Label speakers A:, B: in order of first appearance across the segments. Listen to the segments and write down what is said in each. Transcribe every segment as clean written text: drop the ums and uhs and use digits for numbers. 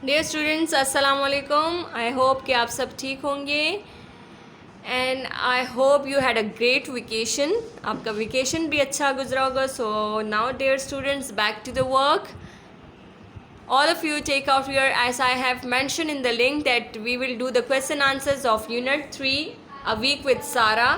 A: Dear students अस्सलाम वालेकुम। I hope कि आप सब ठीक होंगे and I hope you had a great vacation. आपका वेकेशन भी अच्छा गुजरा होगा। So now dear students, back to the work. All of you take out your, as I have mentioned in the link, that we will do the question answers of Unit 3, a week with Sarah.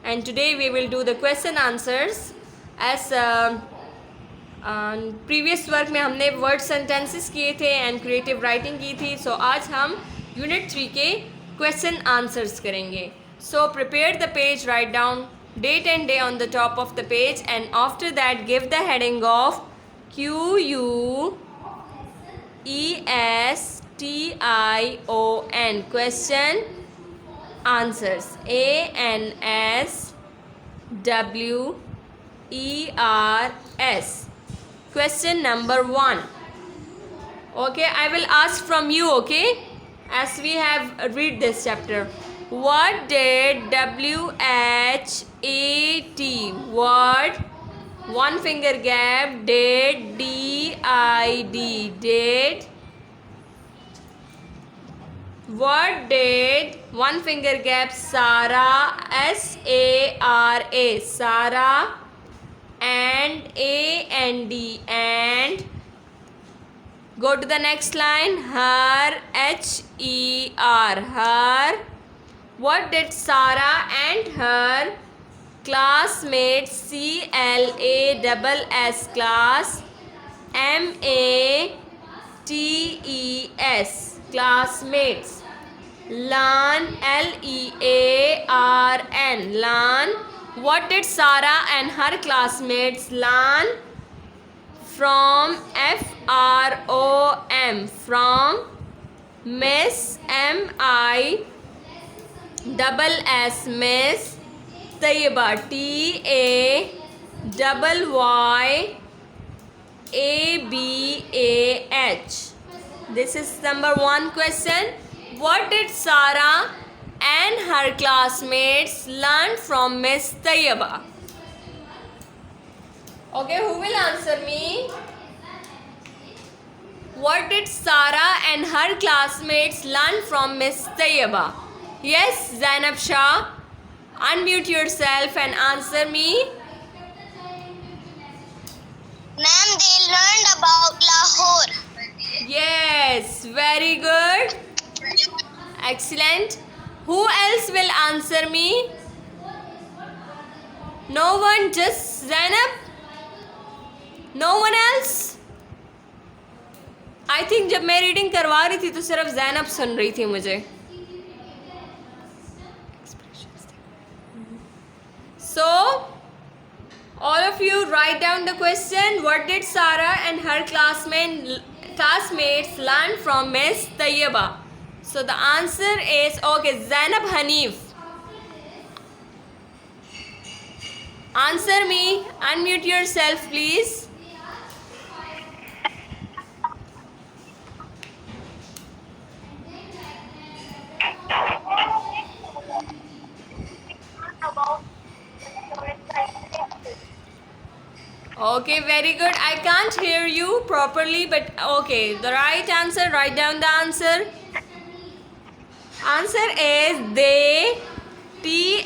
A: And today we will do the question answers as previous work में हमने word sentences किए थे and creative writing की थी. सो आज हम unit 3 के question answers करेंगे. So prepare the page, write down date and day on the top of the page, and after that give the heading of QUESTION, question answers, ANSWERS. Question number 1. Okay, I will ask from you, okay, as we have read this chapter. What did WHAT word, one finger gap, did did, what did one finger gap, Sarah, SARA, Sarah, and AND, and go to the next line, her, HER, her. What did Sarah and her classmates, CLASS, class, MATES, classmates, learn, LEARN, learn. What did Sarah and her classmates learn from, FROM, from Miss, MISS, Miss Tayyiba, TAYYABAH. This is number 1 question. What did Sarah and her classmates learn from Miss Tayyiba? Okay, who will answer me? What did Sarah and her classmates learn from Miss Tayyiba? Yes, Zainab Shah, unmute yourself and answer me.
B: Ma'am, they learned about Lahore.
A: Yes, very good. Excellent. Who else will answer me? No one, just Zainab? No one else? I think जब मैं reading करवा रही थी तो सिर्फ जैनब सुन रही थी मुझे. So, all of you write down the question. What did Sarah and her classmates learn from Miss Tayyiba? So the answer is, okay, Zainab Hanif. Answer me. Unmute yourself, please. Okay, very good. I can't hear you properly, but okay, the right answer, write down the answer. Answer is they, THEY,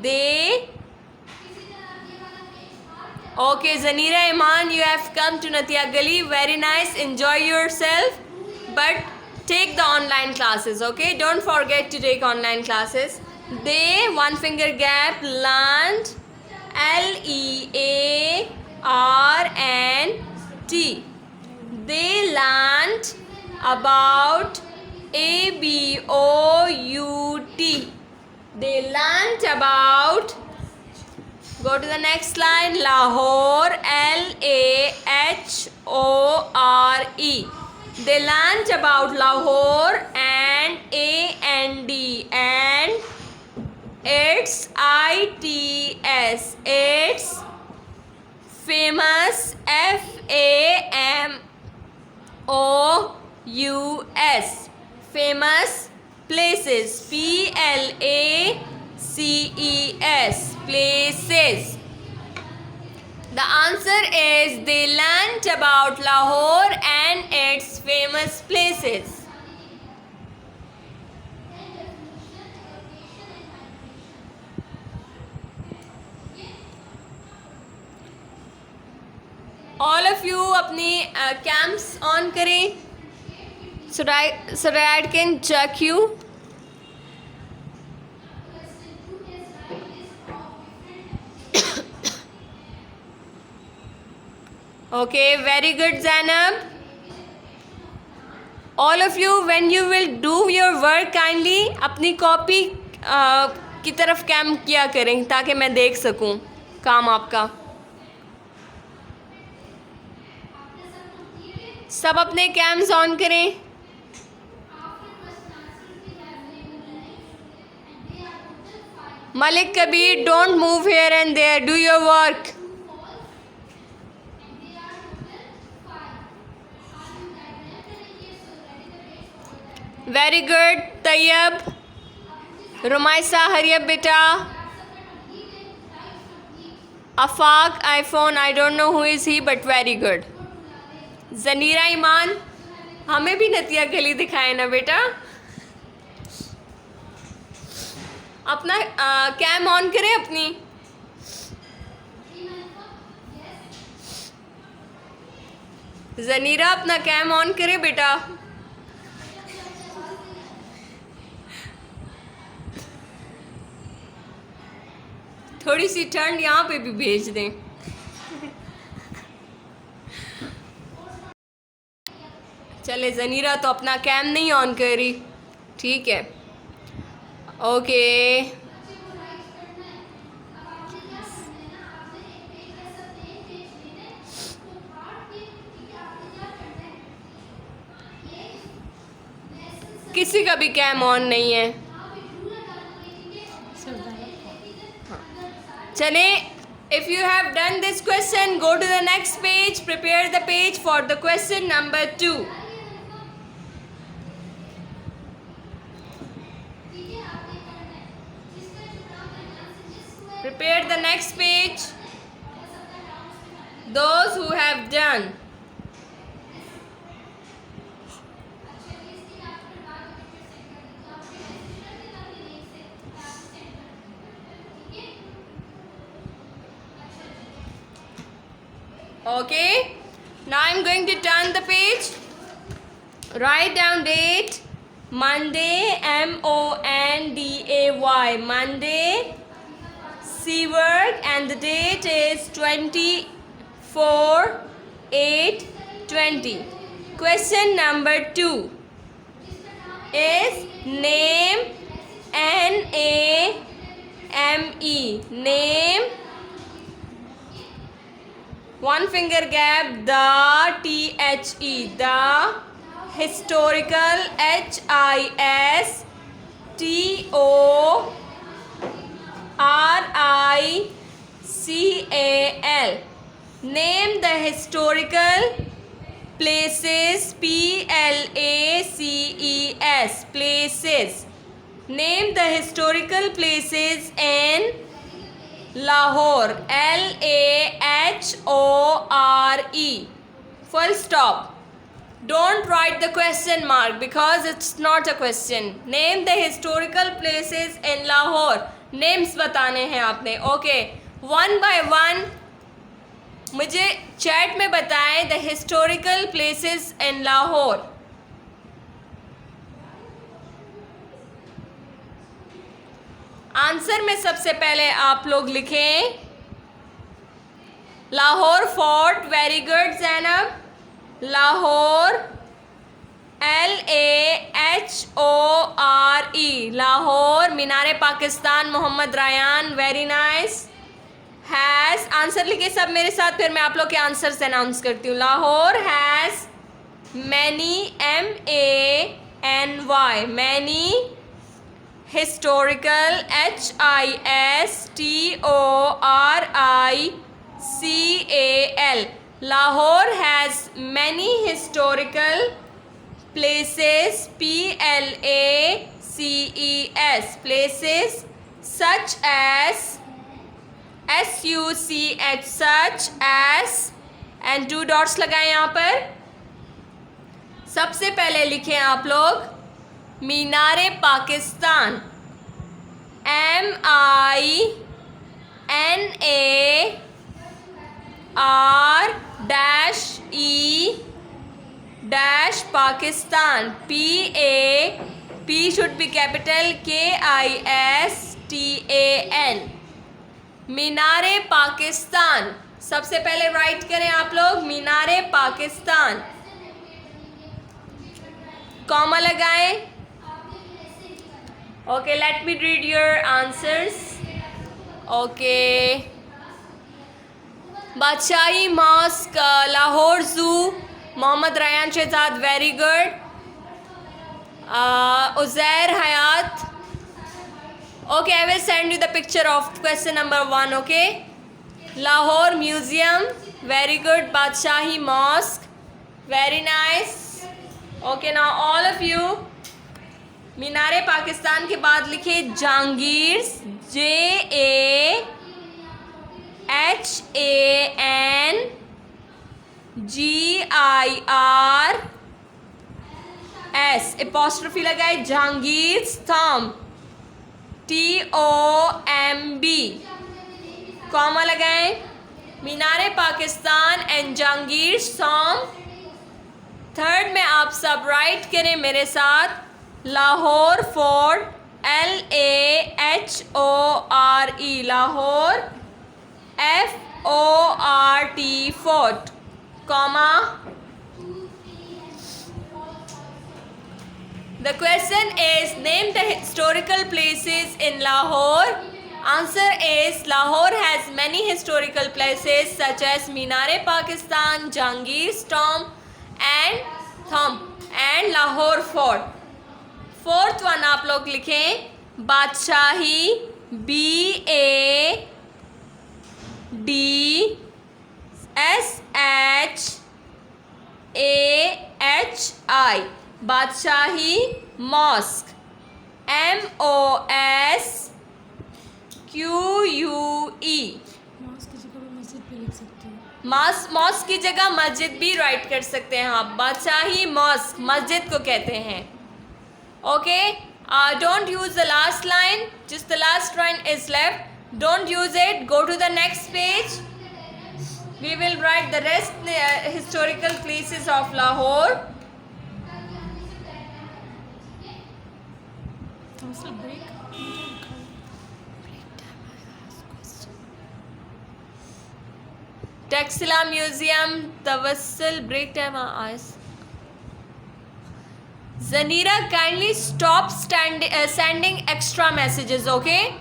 A: they. Okay, Zanira Iman, you have come to Natia Gali. Very nice. Enjoy yourself, but take the online classes, okay? Don't forget to take online classes. They, one finger gap, learned, LEARNT. They learned about ABOUT. They learned about, go to the next line, Lahore, LAHORE. They learned about Lahore, and AND, and its, ITS, its famous, FAMOUS, famous places, PLACES, places. The answer is they learnt about Lahore and its famous places. All of you अपनी camps on करें so that I can check you. Okay, very good Zainab. All of you, when you will do your work, kindly अपनी copy की तरफ cam किया करें ताकि मैं देख सकूं काम आपका. सब अपने कैम्स ऑन करें. Malik Kabir, don't move here and there. Do your work. Very good, Tayyab. Rumaisa, hurry up, beta. Afaq, iPhone, I don't know who is he, but very good. Zanira Iman, हमें भी नतिया गली दिखाए ना बेटा. अपना cam on करें अपनी. जनीरा अपना कैम ऑन करे बेटा. थोड़ी सी ठंड यहाँ पे भी भेज दें. चले जनीरा तो अपना कैम नहीं ऑन करी. ठीक है, ओके. किसी का भी कैम ऑन नहीं है. चले, if you have done this question, go to the next page. Prepare the page for the question number 2. Prepare the next page. Those who have done. Okay, now I'm going to turn the page. Write down date. Monday, Monday. Monday. C work, and the date is 24/8/20. Question number 2 is name, Name. Name. One finger gap, the THE, the historical, HISTORICAL. Name the historical places, PLACES, places. Name the historical places in Lahore, LAHORE. Full stop. Don't write the question mark because it's not a question. Name the historical places in Lahore. Names बताने हैं आपने. Okay, one by one मुझे chat में बताएं the historical places in Lahore. Answer में सबसे पहले आप लोग लिखें Lahore fort. Very good Zainab. Lahore, LAHORE, Lahore. Minar e Pakistan, Mohammad Rayan. Very nice. हैज़, आंसर लिखिए सब मेरे साथ, फिर मैं आप लोग के आंसर से अनाउंस करती हूँ. Lahore has many, MANY, many historical, HISTORICAL. Lahore has many historical places, PLACES, places such as SUCH, such as, and 2 dots लगाएं यहाँ पर। सबसे पहले लिखें आप लोग Minar e Pakistan, MINAR-E Pakistan, P should be capital, KISTAN, मीनारे पाकिस्तान। सबसे पहले राइट करें आप लोग मीनारे पाकिस्तान, कॉमा लगाएं। Okay, let me read your answers. Okay, Badshahi mosque, Lahore zoo, Mohammad Rayan Shahzad, very good. Uzair Hayat, okay, I will send you the picture of question number 1, okay. Lahore museum, very good. Badshahi mosque, very nice. Okay, now all of you Minar e Pakistan के बाद लिखे Jahangir, JAHANGIRS, apostrophe लगाए, जहांगीर स्तंभ, TOMB, comma लगाएं। मीनारे Pakistan and Jahangir स्तंभ। Third में आप सब राइट करें मेरे साथ, Lahore fort, LAHORE, Lahore, FORT, fort, comma. The question is, name the historical places in Lahore. Answer is, Lahore has many historical places such as Minare Pakistan, Jahangir Tomb and Lahore Fort. Fourth one आप लोग लिखें बादशाही, BADSHAHI, बादशाही mask, MOSQUE, mask की जगह मस्जिद भी right कर सकते हैं आप। बादशाही मॉस्क मस्जिद को कहते हैं, okay. Don't use the last line, just the last line is left, don't use it, go to the next page. We will write the rest historical places of Lahore. Taxila Museum, Tawassul, break time, eyes. Zanira, kindly stop sending extra messages, okay?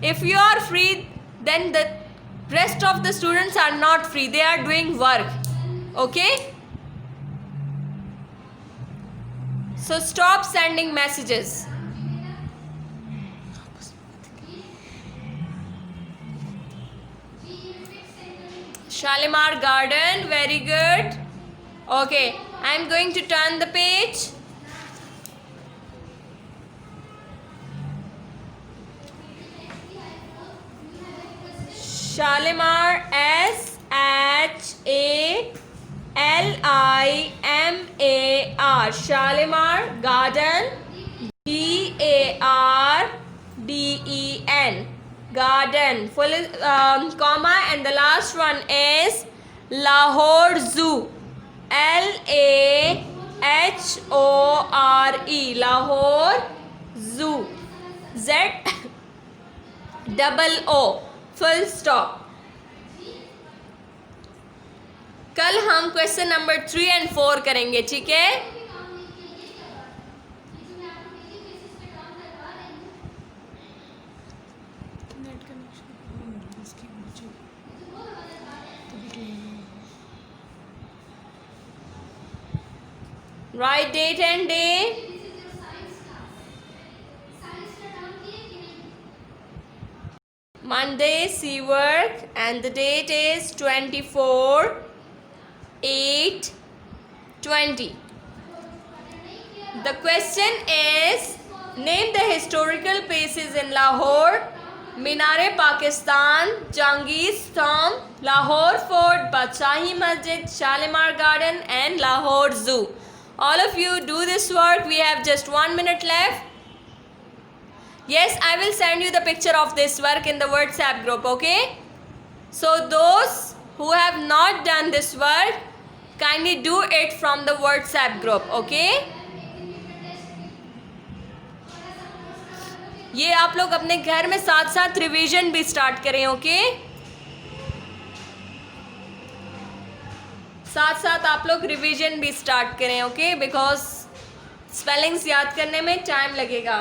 A: If you are free, then the rest of the students are not free. They are doing work, okay? So stop sending messages. Shalimar Garden, very good. Okay, I am going to turn the page. Shalimar, SHALIMAR, Shalimar Garden, GARDEN, garden, full comma, and the last one is Lahore Zoo, LAHORE, Lahore Zoo, ZOO, full stop. कल हम question number 3 and 4 करेंगे, ठीक है? Write date and day. Monday, see work, and the date is 24/8/20. The question is, name the historical places in Lahore. मीनारे पाकिस्तान, जहांगीर स्तंभ, Lahore fort, बादशाही मस्जिद, Shalimar garden and Lahore Zoo. All of you do this work. We have just 1 minute left. Yes, I will send you the picture of this work in the WhatsApp group, okay? So those who have not done this work, kindly do it from the WhatsApp group, okay? ये आप लोग अपने घर में साथ साथ revision भी start करें, ओके? साथ साथ आप लोग रिवीजन भी स्टार्ट करें, ओके? बिकॉज स्पेलिंग्स याद करने में टाइम लगेगा.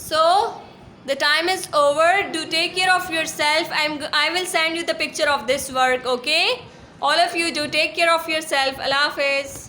A: So the time is over. Do take care of yourself. I will send you the picture of this work, okay? All of you do take care of yourself. Allah Hafiz.